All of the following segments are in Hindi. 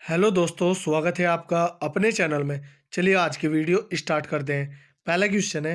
हेलो दोस्तों, स्वागत है आपका अपने चैनल में। चलिए आज की वीडियो स्टार्ट करते हैं। पहला क्वेश्चन है,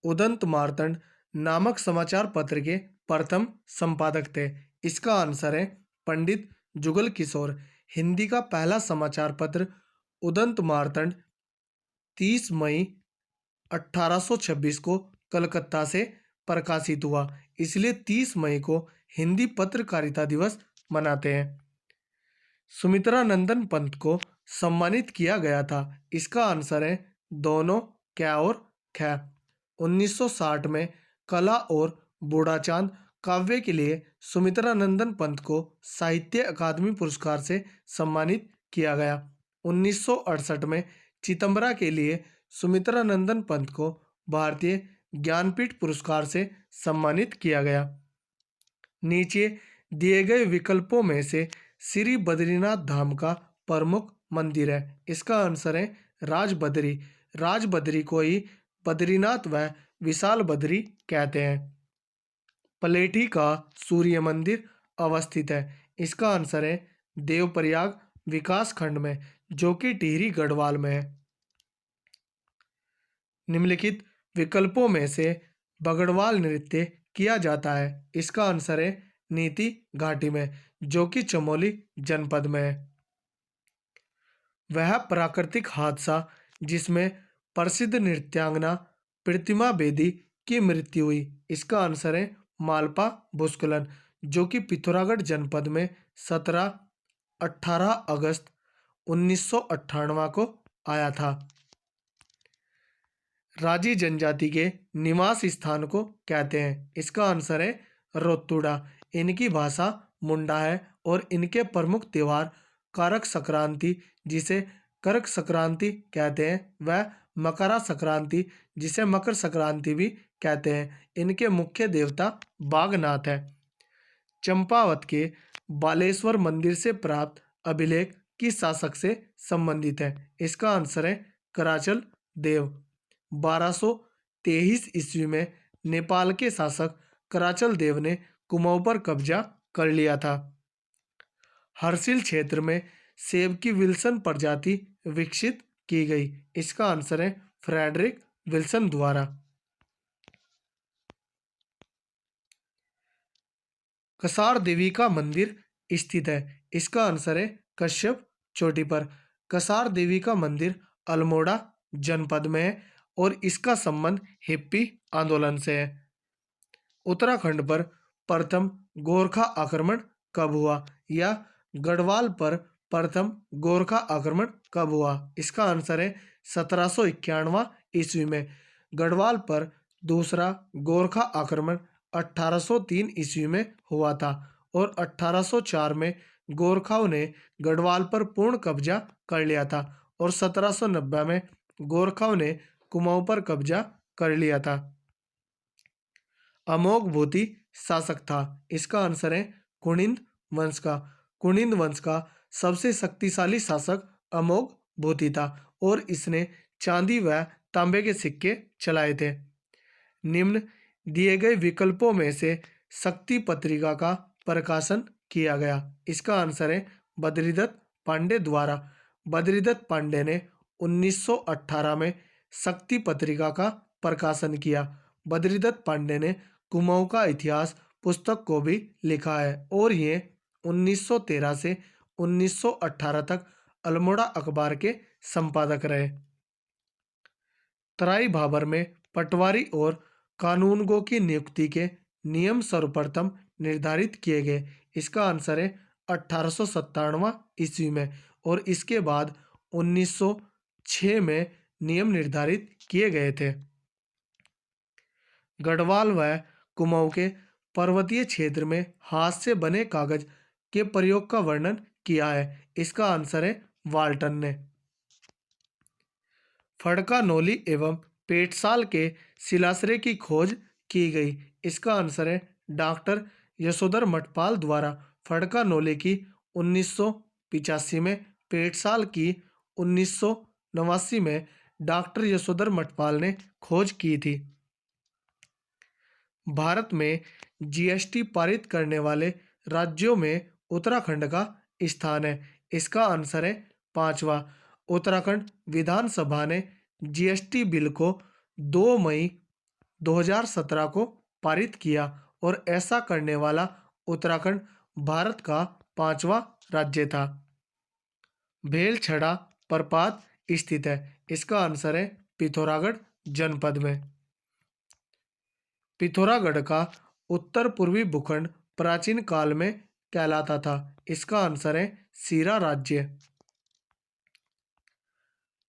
उदंत मार्तंड नामक समाचार पत्र के प्रथम संपादक थे। इसका आंसर है पंडित जुगल किशोर। हिंदी का पहला समाचार पत्र उदंत मार्तंड 30 मई 1826 को कलकत्ता से प्रकाशित हुआ। इसलिए 30 मई को हिंदी पत्रकारिता दिवस मनाते हैं। सुमित्रा नंदन पंत को सम्मानित किया गया था। इसका आंसर है दोनों, क्या और ख। 1960 में कला और बूढ़ा चांद काव्य के लिए सुमित्रा नंदन पंत को साहित्य अकादमी पुरस्कार से सम्मानित किया गया। 1968 में चितंबरा के लिए सुमित्रा नंदन पंत को भारतीय ज्ञानपीठ पुरस्कार से सम्मानित किया गया। नीचे दिए गए विकल्पों में से श्री बद्रीनाथ धाम का प्रमुख मंदिर है। इसका आंसर है राजबद्री। राजबद्री को ही बद्रीनाथ व विशाल बद्री कहते हैं। पलेठी का सूर्य मंदिर अवस्थित है। इसका आंसर है देवप्रयाग विकास खंड में, जो कि टिहरी गढ़वाल में है। निम्नलिखित विकल्पों में से बगड़वाल नृत्य किया जाता है। इसका आंसर है नीति घाटी में, जो कि चमोली जनपद में है। वह प्राकृतिक हादसा जिसमें प्रसिद्ध नृत्यांगना प्रतिमा बेदी की मृत्यु हुई। इसका आंसर है मालपा भूस्खलन, जो कि पिथौरागढ़ जनपद में 18 अगस्त 1998 को आया था। राजी जनजाति के निवास स्थान को कहते हैं। इसका आंसर है रोतुड़ा। इनकी भाषा मुंडा है और इनके प्रमुख त्योहार करक संक्रांति, जिसे करक संक्रांति कहते हैं, वह मकरा संक्रांति, जिसे मकर संक्रांति भी कहते हैं। इनके मुख्य देवता बागनाथ है। चंपावत के बालेश्वर मंदिर से प्राप्त अभिलेख किस शासक से संबंधित है? इसका आंसर है कराचल देव। 1223 ईस्वी में नेपाल के शासक कराचल देव ने कुमाऊं पर कब्जा कर लिया था। हरसिल क्षेत्र में सेब की विल्सन प्रजाति विकसित की गई। इसका आंसर है फ्रेडरिक विल्सन द्वारा। कसार देवी का मंदिर स्थित है। इसका आंसर है कश्यप चोटी पर। कसार देवी का मंदिर अल्मोड़ा जनपद में है और इसका संबंध हिप्पी आंदोलन से है। उत्तराखंड पर प्रथम गोरखा आक्रमण कब हुआ, या गढ़वाल पर प्रथम गोरखा आक्रमण कब हुआ? इसका आंसर है 1791 ईस्वी में। गढ़वाल पर दूसरा गोरखा आक्रमण 1803 ईस्वी में हुआ था और 1804 में गोरखाओं ने गढ़वाल पर पूर्ण कब्जा कर लिया था और 1790 में गोरखाओं ने कुमाऊं पर कब्जा कर लिया था। अमोघ भूति शासक था। इसका आंसर है कुनिंद वंश का। कुनिंद वंश का सबसे शक्तिशाली शासक अमोघ भूति था और इसने चांदी व तांबे के सिक्के चलाए थे। निम्न दिए गए विकल्पों में से शक्ति पत्रिका का प्रकाशन किया गया। इसका आंसर है बद्रीदत्त पांडे द्वारा। बद्रीदत्त पांडे ने 1918 में शक्ति पत्रिका का प्रकाशन किया। बद्रीदत्त पांडे ने कुमाऊं का इतिहास पुस्तक को भी लिखा है और ये 1913 से 1918 तक अल्मोड़ा अखबार के संपादक रहे। तराई भाबर में पटवारी और कानूनगो की नियुक्ति के नियम सर्वप्रथम निर्धारित किए गए। इसका आंसर है 1897 ईस्वी में और इसके बाद 1906 में नियम निर्धारित किए गए थे। गढ़वाल व कुमाऊं के पर्वतीय क्षेत्र में हाथ से बने कागज के प्रयोग का वर्णन किया है। इसका आंसर है वाल्टन ने। फड़का नौली एवं पेटसाल के शिलाश्रय की खोज की गई। इसका आंसर है डॉक्टर यशोधर मठपाल द्वारा। फड़का नौली की 1985 में, पेटसाल की 1989 में डॉक्टर यशोधर मठपाल ने खोज की थी। भारत में जीएसटी पारित करने वाले राज्यों में उत्तराखंड का स्थान है। इसका आंसर है पांचवा। उत्तराखंड विधानसभा ने जीएसटी बिल को 2 मई 2017 को पारित किया और ऐसा करने वाला उत्तराखंड भारत का पांचवा राज्य था। भेलछड़ा प्रपात स्थित है। इसका आंसर है पिथौरागढ़ जनपद में। पिथौरागढ़ का उत्तर पूर्वी भूखंड प्राचीन काल में कहलाता था। इसका आंसर है सीरा राज्य।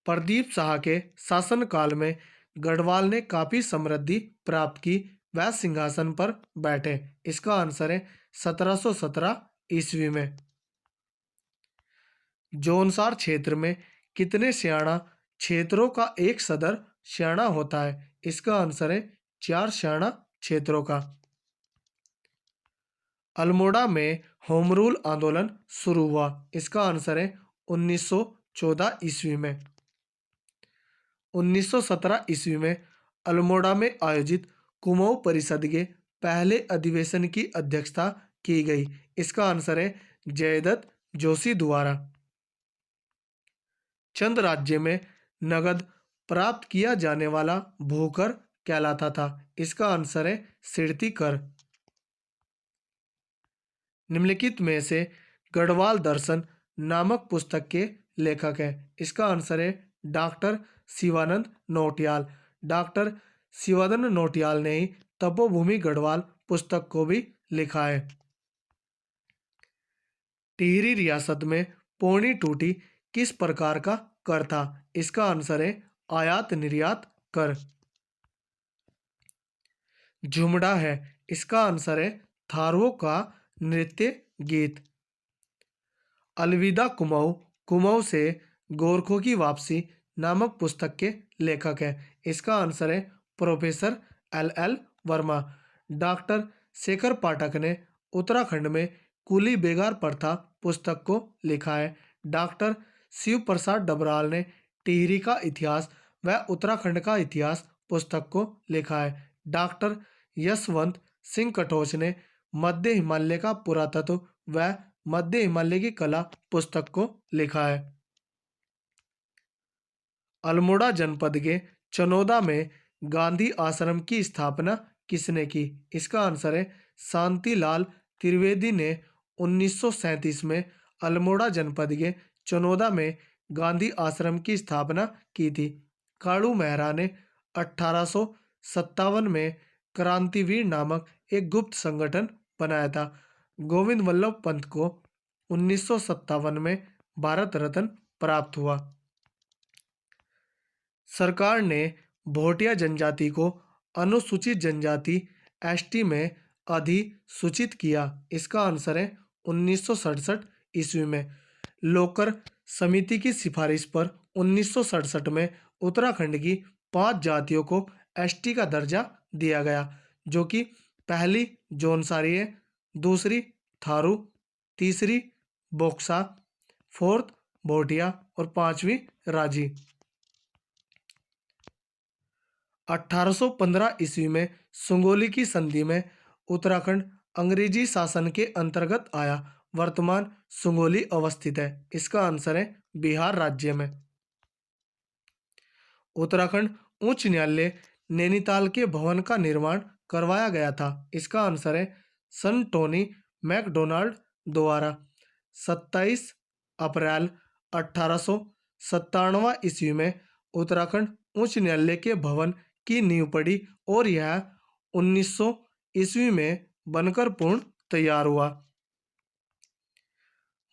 प्रदीप शाह के शासनकाल में गढ़वाल ने काफी समृद्धि प्राप्त की। वह सिंहासन पर बैठे। इसका आंसर है 1717 ईस्वी में। जौनसार क्षेत्र में कितने स्याणा क्षेत्रों का एक सदर स्याणा होता है? इसका आंसर है 4 स्याणा क्षेत्रों का। अल्मोड़ा में होम रूल आंदोलन शुरू हुआ। इसका आंसर है 1914 ईस्वी में। 1917 ईस्वी में अल्मोड़ा में आयोजित कुमाऊं परिषद के पहले अधिवेशन की अध्यक्षता की गई। इसका आंसर है जयदत्त जोशी द्वारा। चंद राज्य में नगद प्राप्त किया जाने वाला भूकर कहलाता था। इसका आंसर है सिरती कर। निम्नलिखित में से गढ़वाल दर्शन नामक पुस्तक के लेखक हैं। इसका आंसर है डॉक्टर शिवानंद नौटियाल। डॉक्टर शिवानंद नौटियाल ने ही तपोभूमि गढ़वाल पुस्तक को भी लिखा है। टिहरी रियासत में पौनी टूटी किस प्रकार का कर था? इसका आंसर है आयात निर्यात कर। झुमड़ा है। इसका आंसर है थारुओं का नृत्य गीत। अलविदा कुमाऊं कुमाऊं से गोरखों की वापसी नामक पुस्तक के लेखक हैं। इसका आंसर है professor L Verma. Doctor Shekhar Pathak ने उत्तराखंड में कुली बेगार प्रथा पुस्तक को लिखा है। डॉक्टर शिव प्रसाद डबराल ने टिहरी का इतिहास व उत्तराखंड का इतिहास पुस्तक को लिखा है। डॉक्टर यशवंत सिंह कटोच ने मध्य हिमालय का पुरातत्व व मध्य हिमालय की कला पुस्तक को लिखा है। अल्मोड़ा जनपद के चनोदा में गांधी आश्रम की स्थापना किसने की? इसका आंसर है शांतिलाल त्रिवेदी ने 1937 में अल्मोड़ा जनपद के चनोदा में गांधी आश्रम की स्थापना की थी। काड़ू मेहरा ने 1857 में क्रांतिवीर नामक एक गुप्त संगठन बनाया था। गोविंद वल्लभ पंत को 1957 में भारत रत्न प्राप्त हुआ। सरकार ने भोटिया जनजाति को अनुसूचित जनजाति एसटी में अधिसूचित किया। इसका आंसर है 1967 ईस्वी में। लोकर समिति की सिफारिश पर 1967 में उत्तराखंड की 5 जातियों को एसटी का दर्जा दिया गया, जो कि पहली जौनसारी है, दूसरी थारू, तीसरी बोक्सा, फोर्थ भोटिया और पांचवी राजी। 1815 ईस्वी में सुंगोली की संधि में उत्तराखंड अंग्रेजी शासन के अंतर्गत आया। वर्तमान सुंगोली अवस्थित है। इसका आंसर है बिहार राज्य में। उत्तराखंड उच्च न्यायालय नैनीताल के भवन का निर्माण करवाया गया था। इसका आंसर है सन टोनी मैकडोनाल्ड द्वारा। 27 अप्रैल 1897 ईस्वी में उत्तराखंड उच्च न्यायालय के भवन की नींव पड़ी और यह 1900 ईस्वी में बनकर पूर्ण तैयार हुआ।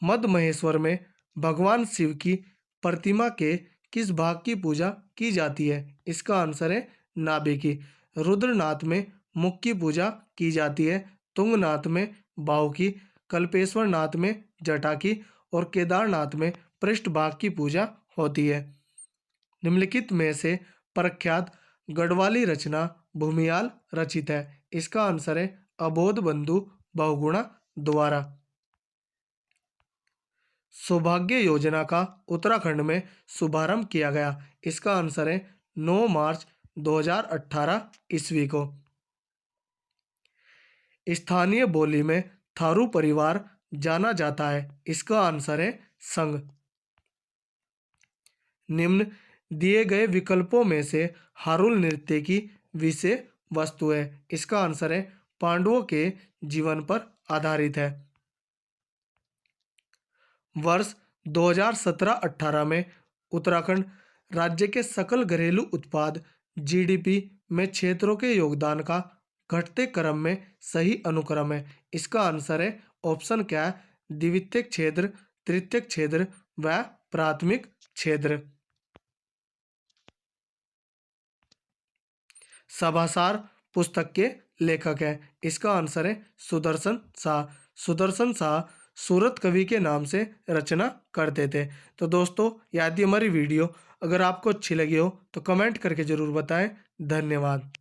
मध्य महेश्वर में भगवान शिव की प्रतिमा के किस भाग की पूजा की जाती है? इसका आंसर है नाभि की। रुद्रनाथ में मुख की पूजा की जाती है, तुंगनाथ में बाहु की, कल्पेश्वर नाथ में जटा की और केदारनाथ में पृष्ठभाग की पूजा होती है। निम्नलिखित में से प्रख्यात गढ़वाली रचना भूमियाल रचित है। इसका आंसर है अबोध बंधु बहुगुणा द्वारा। सौभाग्य योजना का उत्तराखंड में शुभारंभ किया गया। इसका आंसर है 9 मार्च 2018 ईस्वी को। स्थानीय बोली में थारू परिवार जाना जाता है। इसका आंसर है संघ। निम्न दिए गए विकल्पों में से हारुल नृत्य की विषय वस्तु है। इसका आंसर है पांडवों के जीवन पर आधारित है। वर्ष 2017-18 में उत्तराखंड राज्य के सकल घरेलू उत्पाद जीडीपी में क्षेत्रों के योगदान का घटते क्रम में सही अनुक्रम है। इसका आंसर है ऑप्शन क्या है, द्वितीयक क्षेत्र, तृतीयक क्षेत्र व प्राथमिक क्षेत्र। सभासार पुस्तक के लेखक हैं। इसका आंसर है सुदर्शन शाह। सुदर्शन शाह सूरत कवि के नाम से रचना करते थे। तो दोस्तों, यदि हमारी वीडियो अगर आपको अच्छी लगी हो तो कमेंट करके ज़रूर बताएं। धन्यवाद।